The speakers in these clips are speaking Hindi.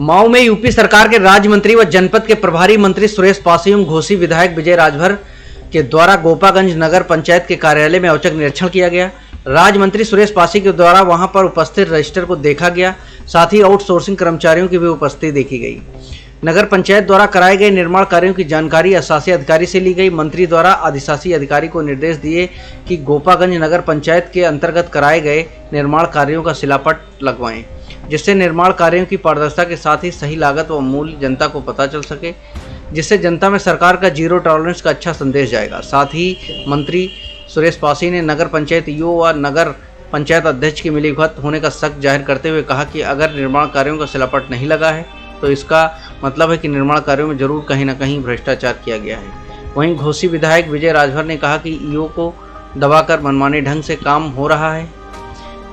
मऊ में यूपी सरकार के राज्य मंत्री व जनपद के प्रभारी मंत्री सुरेश पासी एवं घोसी विधायक विजय राजभर के द्वारा गोपागंज नगर पंचायत के कार्यालय में औचक निरीक्षण किया गया। राज्य मंत्री सुरेश पासी के द्वारा वहां पर उपस्थित रजिस्टर को देखा गया, साथ ही आउटसोर्सिंग कर्मचारियों की भी उपस्थिति देखी गई। नगर पंचायत द्वारा कराए गए निर्माण कार्यों की जानकारी अशासी अधिकारी से ली गई। मंत्री द्वारा अधिशासी अधिकारी को निर्देश दिए कि गोपागंज नगर पंचायत के अंतर्गत कराए गए निर्माण कार्यों का शिलापट लगवाएं, जिससे निर्माण कार्यों की पारदर्शिता के साथ ही सही लागत व मूल्य जनता को पता चल सके, जिससे जनता में सरकार का जीरो टॉलरेंस का अच्छा संदेश जाएगा। साथ ही मंत्री सुरेश पासी ने नगर पंचायत ईओ व नगर पंचायत अध्यक्ष की मिलीभगत होने का शक जाहिर करते हुए कहा कि अगर निर्माण कार्यों का शिलापट नहीं लगा है तो इसका मतलब है कि निर्माण कार्यों में जरूर कहीं न कहीं भ्रष्टाचार किया गया है। वहीं घोसी विधायक विजय राजभर ने कहा कि ईओ को दबाकर मनमाने ढंग से काम हो रहा है,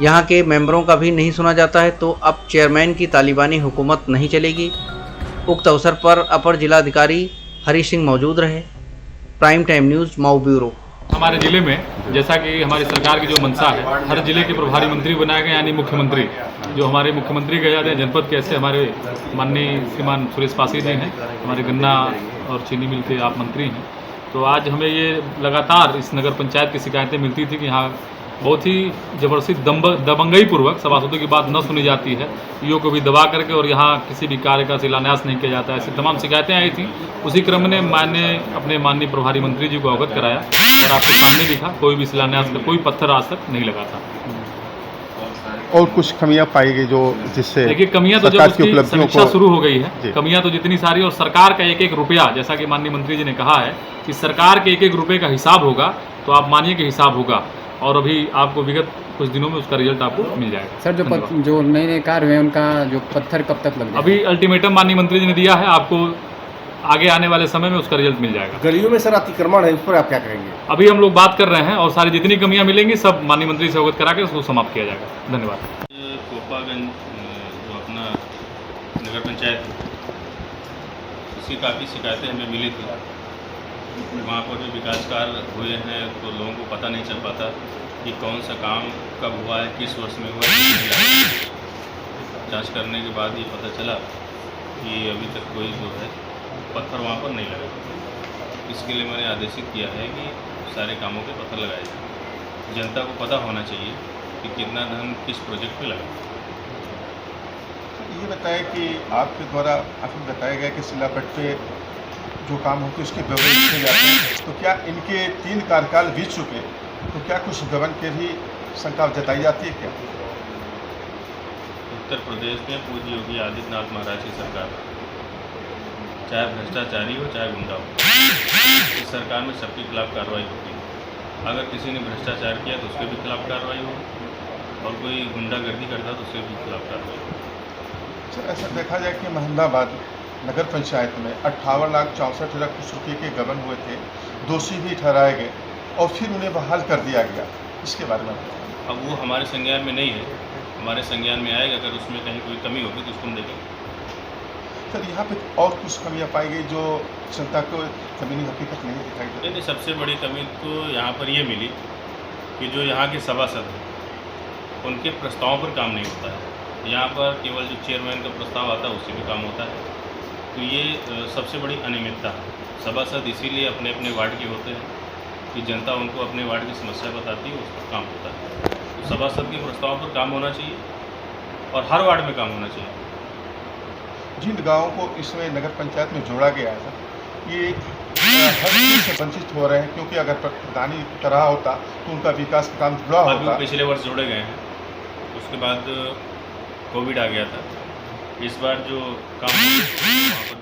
यहाँ के मेंबरों का भी नहीं सुना जाता है, तो अब चेयरमैन की तालिबानी हुकूमत नहीं चलेगी। उक्त अवसर पर अपर जिलाधिकारी हरी सिंह मौजूद रहे। Prime time news Mau bureau. हमारे जिले में जैसा कि हमारी सरकार की जो मंशा है, हर जिले के प्रभारी मंत्री बनाए गए, यानी मुख्यमंत्री जो हमारे मुख्यमंत्री कहे जाते हैं जनपद के, ऐसे हमारे माननीय श्रीमान सुरेश पासी जी हैं, हमारे गन्ना और चीनी मिल के आप मंत्री हैं। तो आज हमें ये लगातार इस नगर पंचायत की शिकायतें मिलती थी कि यहाँ बहुत ही ज़बरदस्ती दबंगई पूर्वक सभासदों की बात न सुनी जाती है, ईओ को भी दबा करके, और यहाँ किसी भी कार्य का शिलान्यास नहीं किया जाता है। ऐसी तमाम शिकायतें आई थी। उसी क्रम में मैंने अपने माननीय प्रभारी मंत्री जी को अवगत कराया और आपके सामने दिखा, कोई भी शिलान्यास का कोई पत्थर आज तक नहीं लगा था। और कुछ कमियां पाई गई जो जिससे देखिए, कमियां तो जब उसकी समीक्षा शुरू हो गई है, कमियां तो जितनी सारी, और सरकार का एक एक रुपया, जैसा कि माननीय मंत्री जी ने कहा है कि सरकार के एक एक रुपये का हिसाब होगा, तो आप मानिए कि हिसाब होगा, और अभी आपको विगत कुछ दिनों में उसका रिजल्ट आपको मिल जाएगा। सर, जो नए नए कार्य हुए उनका जो पत्थर कब तक लग जाएगा? अभी अल्टीमेटम माननीय मंत्री जी ने दिया है, आपको आगे आने वाले समय में उसका रिजल्ट मिल जाएगा। गलियों में सर अतिक्रमण है, उस पर आप क्या करेंगे? अभी हम लोग बात कर रहे हैं और सारी जितनी कमियां मिलेंगी सब माननीय मंत्री से अवगत करा के उसको समाप्त किया जाएगा। धन्यवाद। गोपागंज जो अपना नगर पंचायत है, उसकी काफ़ी शिकायतें हमें मिली थी। वहाँ पर जो विकास कार्य हुए हैं तो लोगों को पता नहीं चल पाता कि कौन सा काम कब हुआ है, किस वर्ष में हुआ है। जांच करने के बाद ये पता चला कि अभी तक कोई जो है पत्थर वहाँ पर नहीं लगा। इसके लिए मैंने आदेशित किया है कि सारे कामों के पत्थर लगाए जाए। जनता को पता होना चाहिए कि कितना धन किस प्रोजेक्ट पे लगा। ये बताएं कि आपके द्वारा आपको बताया गया कि शिलापट पे जो काम होते उसके विवरण लिखे जाते हैं, तो क्या इनके 3 कार्यकाल बीत चुके, तो क्या कुछ विवरण के भी शंका जताई जाती है क्या? उत्तर प्रदेश में पूज्य योगी आदित्यनाथ महाराज की सरकार, चाहे भ्रष्टाचारी हो चाहे गुंडा हो, इस सरकार में सबके खिलाफ कार्रवाई होती है। अगर किसी ने भ्रष्टाचार किया तो उसके भी खिलाफ कार्रवाई होगी, और कोई गुंडागर्दी करता तो उसके भी खिलाफ कार्रवाई होगी। सर, ऐसा देखा जाए कि महमदाबाद नगर पंचायत में 58,64,00,000 कुछ रुपये के गबन हुए थे, दोषी भी ठहराए गए और फिर उन्हें बहाल कर दिया गया, इसके बारे में अब वो हमारे संज्ञान में नहीं है, हमारे संज्ञान में आएगा। अगर उसमें कहीं कोई कमी होगी तो उसको हम देखेंगे। सर, यहाँ पे और कुछ कमियाँ पाई गई जो जनता को ज़मीनी हकीकत नहीं दिखाई दी? नहीं, सबसे बड़ी कमी तो यहाँ पर ये मिली कि जो यहाँ के सभासद हैं उनके प्रस्तावों पर काम नहीं होता है। यहाँ पर केवल जो चेयरमैन का प्रस्ताव आता है उससे भी काम होता है, तो ये सबसे बड़ी अनियमितता है। सभासद इसीलिए अपने अपने वार्ड के होते हैं कि जनता उनको अपने वार्ड की समस्या बताती है, उस पर काम होता है। तो सभासद के प्रस्ताव पर काम होना चाहिए और हर वार्ड में काम होना चाहिए। जिन गाँवों को इसमें नगर पंचायत में जोड़ा गया है सर, ये हर चीज़ से वंचित हो रहे हैं, क्योंकि अगर प्रधानी तरह होता तो उनका विकास का काम जुड़ा होता। पिछले वर्ष जोड़े गए हैं, उसके बाद कोविड आ गया था। इस बार जो काम वहाँ पर